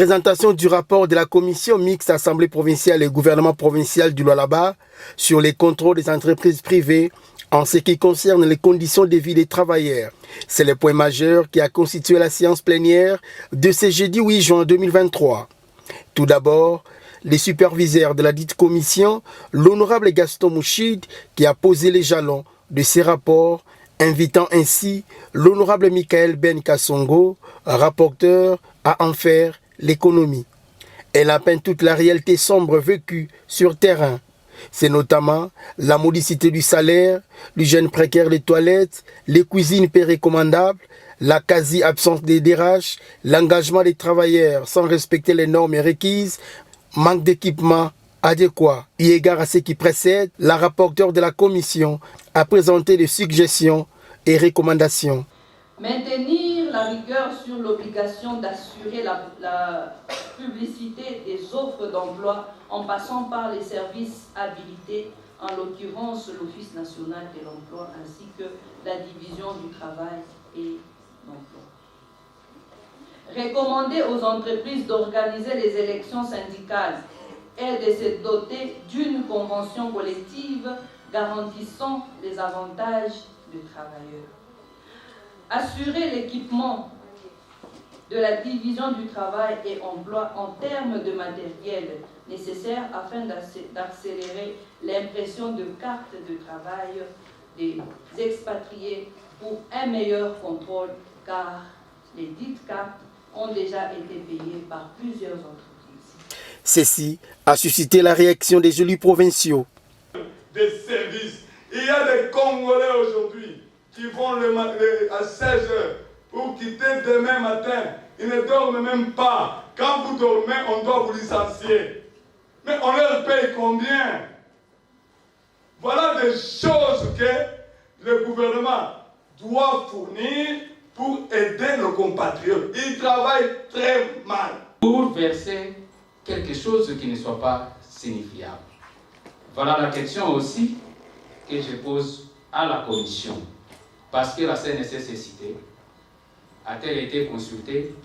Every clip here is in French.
Présentation du rapport de la commission mixte Assemblée provinciale et gouvernement provincial du Lualaba sur les contrôles des entreprises privées en ce qui concerne les conditions de vie des travailleurs. C'est le point majeur qui a constitué la séance plénière de ce jeudi 8 juin 2023. Tout d'abord, les superviseurs de la dite commission, l'honorable Gaston Mouchid, qui a posé les jalons de ces rapports, invitant ainsi l'honorable Michael Ben Kassongo, rapporteur, à en faire l'économie. Elle a peint toute la réalité sombre vécue sur terrain. C'est notamment la modicité du salaire, l'hygiène précaire des toilettes, les cuisines pérécommandables, la quasi-absence des DRH, l'engagement des travailleurs sans respecter les normes requises, manque d'équipement adéquat. Eu égard à ce qui précède, la rapporteure de la commission a présenté des suggestions et recommandations. Maintenir la rigueur sur l'obligation d'assurer la publicité des offres d'emploi en passant par les services habilités, en l'occurrence l'Office national de l'emploi ainsi que la division du travail et l'emploi. Recommander aux entreprises d'organiser les élections syndicales et de se doter d'une convention collective garantissant les avantages des travailleurs. Assurer l'équipement de la division du travail et emploi en termes de matériel nécessaire afin d'accélérer l'impression de cartes de travail des expatriés pour un meilleur contrôle, car les dites cartes ont déjà été payées par plusieurs entreprises. Ceci a suscité la réaction des élus provinciaux. Des services. Il y a des Congolais aujourd'hui qui vont à 16 heures pour quitter demain matin. Ils ne dorment même pas. Quand vous dormez, on doit vous licencier. Mais on leur paye combien? Voilà des choses que le gouvernement doit fournir pour aider nos compatriotes. Ils travaillent très mal. Pour verser quelque chose qui ne soit pas signifiable. Voilà la question aussi que je pose à la commission. Parce que la CNSS-cité a-t-elle été consultée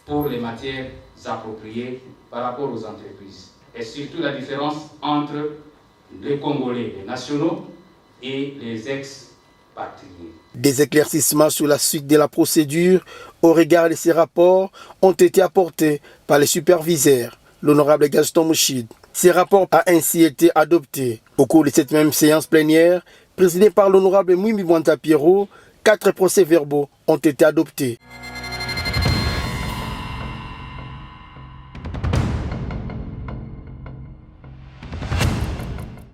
pour les matières appropriées par rapport aux entreprises? Et surtout la différence entre les Congolais, les nationaux et les expatriés. Des éclaircissements sur la suite de la procédure au regard de ces rapports ont été apportés par les superviseurs, l'honorable Gaston Mouchid. Ces rapports ont ainsi été adoptés. Au cours de cette même séance plénière, présidée par l'honorable Mwimi Bwanta Pierrot, 4 procès-verbaux ont été adoptés.